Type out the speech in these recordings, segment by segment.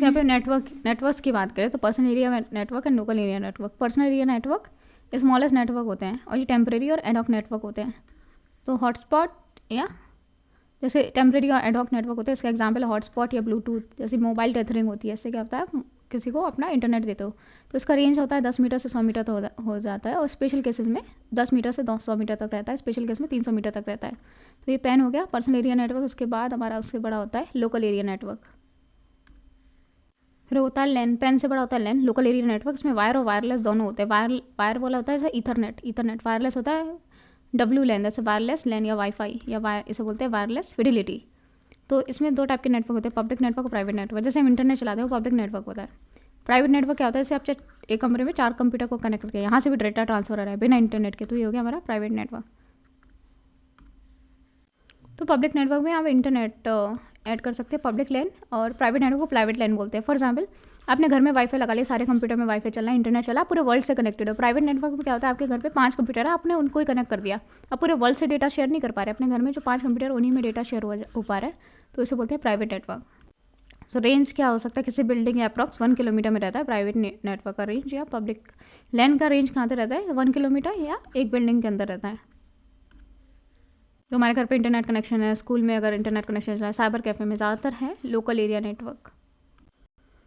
यहाँ पे नेटवर्क्स की बात करें तो personal area network and local area network. Personal area network smallest network होते हैं और ये टेम्परेरी और एडॉक नेटवर्क होते हैं। तो हॉटस्पॉट या जैसे टेम्परेरी और एडॉक नेटवर्क होते हैं, इसका एग्जांपल है हॉटस्पॉट या ब्लूटूथ। जैसे मोबाइल टेथरिंग होती है, इससे क्या होता है किसी को अपना इंटरनेट देते हो तो इसका रेंज होता है 10 मीटर से 100 मीटर तक हो जाता है, और स्पेशल केसेस में 10 मीटर से 200 मीटर तक रहता है, स्पेशल केस में 300 मीटर तक रहता है। तो ये पैन हो गया पर्सनल एरिया नेटवर्क। उसके बाद हमारा उससे बड़ा होता है लोकल एरिया नेटवर्क। फिर होता है लैन। पैन से बड़ा होता है लैन, लोकल एरिया नेटवर्क। इसमें वायर और वायरलेस दोनों होते हैं। वायर वाला होता है जैसे ईथरनेट। वायरलेस होता है डब्ल्यू लैन, जैसे वायरलेस लैन या वाईफाई या इसे बोलते हैं वायरलेस फिडिलिटी। तो इसमें 2 टाइप के नेटवर्क होते हैं, पब्लिक नेटवर्क और प्राइवेट नेटवर्क। जैसे हम इंटरनेट चलाते हैं वो पब्लिक नेटवर्क होता है। प्राइवेट नेटवर्क क्या होता है, जैसे आप एक कमरे में 4 कंप्यूटर को कनेक्ट करके यहाँ से भी डेटा ट्रांसफर हो रहा है बिना इंटरनेट के, तो ये हो गया हमारा प्राइवेट नेटवर्क। तो पब्लिक नेटवर्क में आप इंटरनेट ऐड कर सकते हैं, पब्लिक लैन, और प्राइवेट नेटवर्क को प्राइवेट लैन बोलते हैं। फॉर एग्जाम्पल आपने घर में वाईफाई लगा लिया, सारे कंप्यूटर में वाईफाई चल रहा है, इंटरनेट चला, पूरे वर्ल्ड से कनेक्टेड हो। प्राइवेट नेटवर्क में क्या होता है, आपके घर पे 5 कंप्यूटर है, आपने उनको ही कनेक्ट कर दिया, अब पूरे वर्ल्ड से डेटा शेयर नहीं कर पा रहे, अपने घर में जो 5 कंप्यूटर उन्हीं में डेटा शेयर हो पा रहा है, तो इसे बोलते हैं प्राइवेट नेटवर्क। सो रेंज क्या हो सकता है, किसी बिल्डिंग या अप्रॉक्स 1 किलोमीटर में रहता है प्राइवेट नेटवर्क का रेंज, या पब्लिक लैन का रेंज कहाँ से रहता है, 1 किलोमीटर या एक बिल्डिंग के अंदर रहता है। तो हमारे घर पे इंटरनेट कनेक्शन है, स्कूल में अगर इंटरनेट कनेक्शन चला है, साइबर कैफ़े में ज़्यादातर है लोकल एरिया नेटवर्क।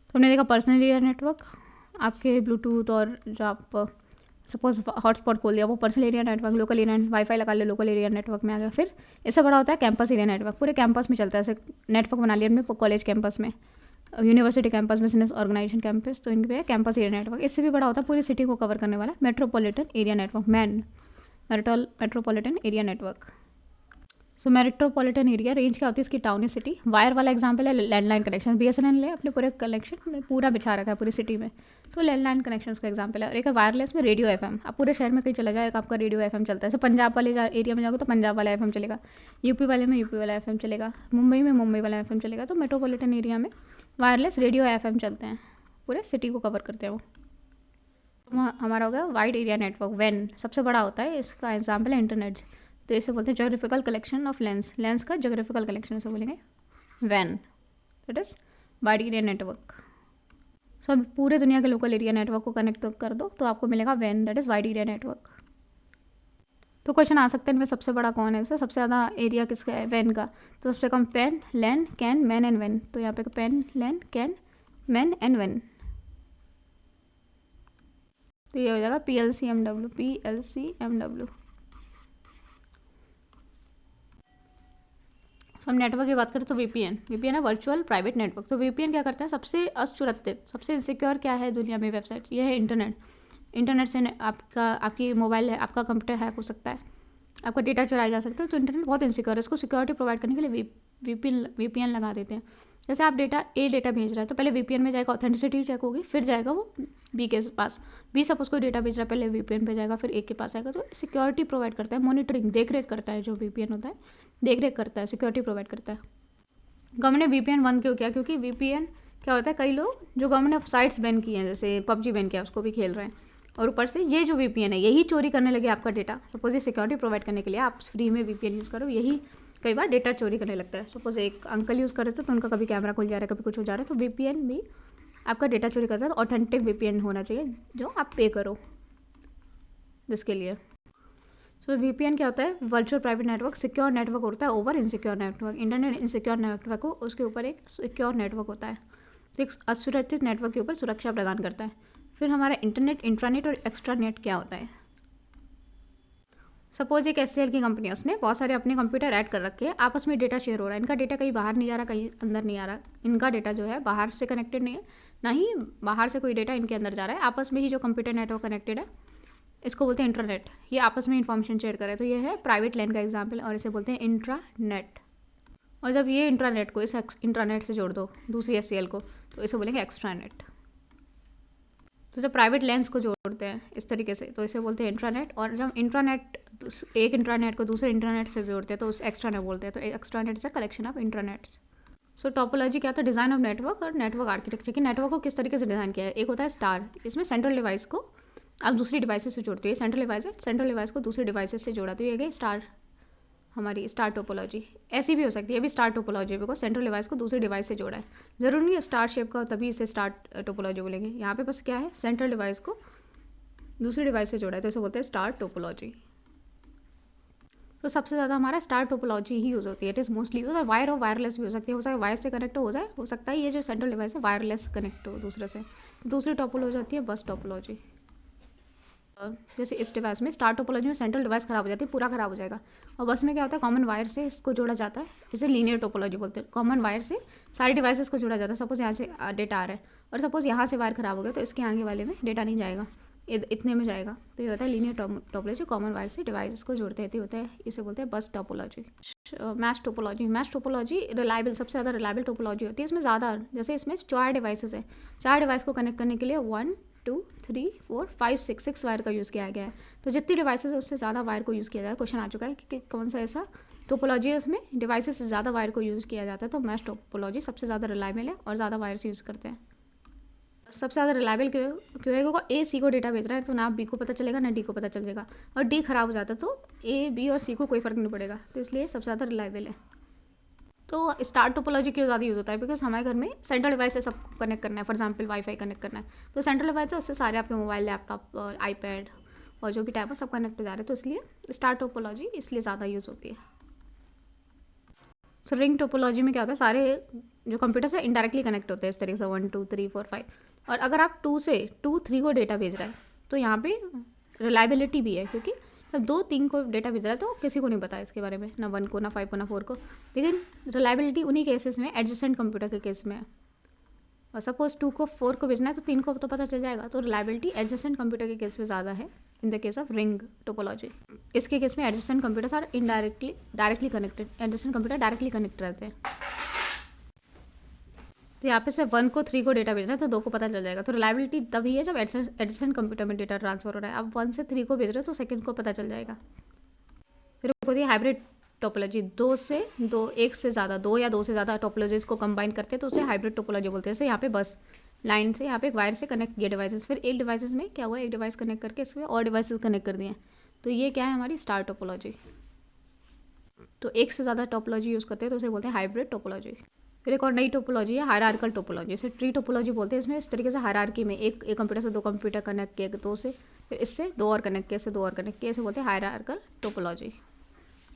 तो हमने देखा पर्सनल एरिया नेटवर्क, आपके ब्लूटूथ और जो आप सपोज हॉटस्पॉट खोल दिया वो personal area network. Local area wifi लगा लिया, लोकल एरिया नेटवर्क में आ गया। फिर इससे बड़ा होता है कैंपस एरिया नेटवर्क, पूरे कैंपस में चलता है। ऐसे नेटवर्क बना लिया हमने कॉलेज कैंपस में, university campus, business organisation campus, तो इनके पे कैंपस एरिया नेटवर्क। इससे भी बड़ा होता है पूरी सिटी को कवर करने वाला metropolitan area network, metropolitan area network. So metropolitan area range क्या होती है इसकी, टाउन या सिटी। वायर वाला एग्जांपल है लैंडलाइन कनेक्शन, BSNL ले अपने पूरे कनेक्शन में पूरा बिछा रखा है पूरी सिटी में, तो लैंडलाइन कनेक्शन का एग्जांपल है। और एक वायरलेस में रेडियो FM, आप पूरे शहर में कहीं चला जाए आपका रेडियो FM चलता है। जैसे पंजाब वाले एरिया में जाओगे तो पंजाब वाला FM चलेगा, यूपी वाले में यूपी वाला FM चलेगा, मुंबई में मुंबई वाला FM चलेगा। तो मेट्रोपॉलिटन एरिया में वायरलेस रेडियो FM चलते हैं, पूरे सिटी को कवर करते हैं वो। हमारा हो गया वाइड एरिया नेटवर्क, वैन सबसे बड़ा होता है, इसका एग्जाम्पल है इंटरनेट। तो इसे बोलते हैं जोग्राफिकल कलेक्शन ऑफ लेंस का जोग्राफिकल कलेक्शन इसे बोलेंगे वैन, that is wide area network. So पूरे दुनिया के लोकल एरिया नेटवर्क को कनेक्ट कर दो तो आपको मिलेगा वैन, that is wide area network. तो क्वेश्चन आ सकते हैं इनमें सबसे बड़ा कौन है, सबसे ज़्यादा एरिया किसका है, वैन का। तो सबसे कम PAN, LAN, CAN, MAN and वैन। तो यहाँ पे PAN, LAN, CAN, MAN and वैन। तो ये हो जाएगा PLCMW। तो हम नेटवर्क की बात करें तो VPN है वर्चुअल प्राइवेट नेटवर्क। तो VPN क्या करता है, सबसे असुरक्षित सबसे इनसिक्योर क्या है दुनिया में वेबसाइट, ये है इंटरनेट से आपकी मोबाइल है, आपका कंप्यूटर हैक हो सकता है, आपका डेटा चुराया जा सकता है। तो इंटरनेट बहुत इनसिक्योर है, इसको सिक्योरिटी प्रोवाइड करने के लिए VPN लगा देते हैं। जैसे आप डेटा भेज रहा है तो पहले VPN में जाएगा, ऑथेंटिसिटी चेक होगी, फिर जाएगा वो B के पास। B सपोज कोई डेटा भेज रहा है, पहले VPN पे जाएगा, फिर A के पास आएगा। तो सिक्योरिटी प्रोवाइड करता है, मॉनिटरिंग, देखरेख करता है। जो VPN होता है देखरेख करता है, सिक्योरिटी प्रोवाइड करता है। गवर्नमेंट ने VPN बंद क्यों किया, क्योंकि VPN क्या होता है, कई लोग जो गवर्नमेंट ने साइट्स बैन की हैं, जैसे PUBG बैन किया, उसको भी खेल रहे हैं, और ऊपर से ये जो VPN है यही चोरी करने लगे आपका डेटा। सपोज ये सिक्योरिटी प्रोवाइड करने के लिए आप फ्री में VPN यूज़ करो, यही कई बार डेटा चोरी करने लगता है। सपोज एक अंकल यूज़ कर रहे थे तो उनका कभी कैमरा खुल जा रहा है, कभी कुछ हो जा रहा है, तो VPN भी आपका डेटा चोरी करता है। तो ऑथेंटिक VPN होना चाहिए जो आप पे करो जिसके लिए। सो VPN क्या होता है, virtual private network, secure network होता है over insecure network. Internet insecure network हो, उसके ऊपर एक सिक्योर नेटवर्क होता है, तो एक असुरक्षित नेटवर्क के ऊपर सुरक्षा प्रदान करता है। फिर हमारा इंटरनेट, इंट्रानेट और एक्स्ट्रानेट क्या होता है। सपोज एक SCL की कंपनी है, उसने बहुत सारे अपने कंप्यूटर ऐड कर रखे हैं, आपस में डेटा शेयर हो रहा है, इनका डेटा कहीं बाहर नहीं जा रहा, कहीं अंदर नहीं आ रहा, इनका डेटा जो है बाहर से कनेक्टेड नहीं है, ना ही बाहर से कोई डेटा इनके अंदर जा रहा है, आपस में ही जो कंप्यूटर नेटवर्क कनेक्टेड है, इसको बोलते हैं इंटरनेट। ये आपस में इन्फॉर्मेशन शेयर करे, तो ये है प्राइवेट लैन का एग्जाम्पल, और इसे बोलते हैं इंट्रानेट। और जब ये इंट्रानेट को इस इंट्रानेट से जोड़ दो दूसरी SCL को, तो इसे बोलेंगे एक्स्ट्रानेट। तो जब प्राइवेट लैंस को जोड़ते हैं इस तरीके से तो इसे बोलते हैं इंट्रानेट, और जब इंट्रानेट एक इंट्रानेट को दूसरे इंट्रानेट से जोड़ते हैं तो उस एक्स्ट्रानेट बोलते हैं। तो extranet is a collection of intranets. So topology क्या होता है, डिज़ाइन ऑफ नेटवर्क और नेटवर्क आर्किटेक्चर, कि नेटवर्क को किस तरीके से डिज़ाइन किया है। एक होता है स्टार, इसमें सेंट्रल डिवाइस को आप दूसरी डिवाइसेस से जोड़ते हो, ये सेंट्रल डिवाइस है, सेंट्रल डिवाइस को दूसरे डिवाइसेस से जोड़ा, तो ये गए स्टार हमारी स्टार टोपोलॉजी ऐसी भी हो सकती है, ये भी star topology, because central device को दूसरे डिवाइस से जोड़ा है। ज़रूरी नहीं है स्टार शेप का तभी इसे स्टार टोपोलॉजी बोलेंगे। यहाँ पे बस क्या है, सेंट्रल डिवाइस को दूसरे डिवाइस से जोड़ा है तो इसे बोलते हैं स्टार टोपोलॉजी। तो सबसे ज़्यादा हमारा स्टार टोपोलॉजी ही यूज़ होती है। इट इज़ मोस्टली यूज, और वायर और वायरलेस भी हो सकती है। हो सकता है वायर से कनेक्ट हो जाए, हो सकता है ये जो सेंट्रल डिवाइस है वायरलेस कनेक्ट हो दूसरे से। दूसरी टोपोलॉजी होती है बस टोपोलॉजी। जैसे इस डिवाइस में स्टार टोपोलॉजी में सेंट्रल डिवाइस खराब हो जाती है, पूरा खराब हो जाएगा। और बस में क्या होता है, कॉमन वायर से इसको जोड़ा जाता है, इसे लीनियर टोपोलॉजी बोलते हैं। कॉमन वायर से सारी डिवाइसेस को जोड़ा जाता है। सपोज यहाँ से डेटा आ रहा है और सपोज यहाँ से वायर खराब हो गया तो इसके आगे वाले में डेटा नहीं जाएगा, इतने में जाएगा। तो ये होता है लीनियर टोपोलॉजी, कॉमन वायर से डिवाइसेस को जोड़ते रहते होता है, इसे बोलते हैं बस topology. Mesh topology, mesh topology reliable, सबसे ज़्यादा रिलायबल टोपोलॉजी होती है। इसमें ज़्यादा, जैसे इसमें 4 डिवाइसेस है, 4 डिवाइस को कनेक्ट करने के लिए 1 2 3 4 5 6 वायर का यूज़ किया गया है। तो जितनी डिवाइसेस है उससे ज़्यादा वायर को यूज़ किया जाए। क्वेश्चन आ चुका है कि कौन सा ऐसा टोपोलॉजी है इसमें डिवाइसेस से ज़्यादा वायर को यूज़ किया जाता है। तो मैश टोपोलॉजी सबसे ज़्यादा रिलायबल है और ज़्यादा वायर से यूज़ करते हैं। सबसे ज़्यादा रिलायबल क्यों है, क्योंकि ए सी को डेटा भेज रहा है तो ना बी को पता चलेगा ना डी को पता चलेगा, और डी खराब हो जाता है तो ए बी और सी को कोई फ़र्क नहीं पड़ेगा, तो इसलिए सबसे ज़्यादा रिलायबल है। तो स्टार टोपोलॉजी क्यों ज़्यादा यूज़ होता है, बिकॉज हमारे घर में सेंट्रल डिवाइस से सबको कनेक्ट करना है। फॉर एग्जांपल वाईफाई कनेक्ट करना है तो सेंट्रल डिवाइस है, उससे सारे आपके मोबाइल, लैपटॉप, आईपैड और जो भी टैब है सब कनेक्ट हो जा रहे हैं, तो इसलिए स्टार टोपोलॉजी इसलिए ज़्यादा यूज़ होती है। सो रिंग टोपोलॉजी में क्या होता है, सारे जो कंप्यूटर्स है इनडायरेक्टली कनेक्ट होते हैं इस तरीके से 1 2 3 4 5, और अगर आप 2 से 2 3 को डेटा भेज रहा है तो यहाँ पे रिलायबिलिटी भी है, क्योंकि जब 2 3 को डेटा भेज रहा है तो किसी को नहीं पता इसके बारे में, ना 1 को, ना 5 को, ना 4 को। लेकिन रिलायबिलिटी उन्हीं केसेस में, एडजेसेंट कंप्यूटर के केस में है। और सपोज 2 को 4 को भेजना है तो 3 को तो पता चल जाएगा। तो रिलायबिलिटी एडजेसेंट कंप्यूटर के केस में ज़्यादा है in the case of ring topology. इसके केस में adjacent computers are directly connected, adjacent computer directly connect रहते हैं। तो यहाँ पे से 1 को 3 को डेटा भेजना है तो 2 को पता चल जाएगा। तो रिलायबिलिटी तभी है जब एडजेसेंट कंप्यूटर में डेटा ट्रांसफर हो रहा है। अब 1 से 3 को भेज रहे हो तो सेकंड को पता चल जाएगा। फिर होती है हाइब्रिड टोपोलॉजी, 1 से ज़्यादा, 2 या 2 से ज़्यादा टोपोलॉजीज को कंबाइन करते हैं तो उसे हाइब्रिड टोपोलॉजी बोलते हैं। जैसे यहाँ पे बस लाइन से यहाँ पे एक वायर से कनेक्ट किए डिवाइसेस, फिर एक डिवाइसेस में क्या हुआ, एक डिवाइस कनेक्ट करके इसमें और डिवाइसेस कनेक्ट कर दिए, तो ये क्या है हमारी स्टार टोपोलॉजी। तो एक से ज़्यादा टोपोलॉजी यूज़ करते हैं तो उसे बोलते हैं हाइब्रिड टोपोलॉजी। फिर एक और नई टोपोलॉजी है हायरार्कल टोपोलॉजी, इसे ट्री टोपोलॉजी बोलते हैं। इसमें इस तरीके से हायरार्की में एक कंप्यूटर से 2 कंप्यूटर कनेक्ट किए, 2 से, फिर इससे 2 और कनेक्ट किए, इससे 2 और कनेक्ट किए, इसे बोलते हैं हायरार्कल टोपोलॉजी।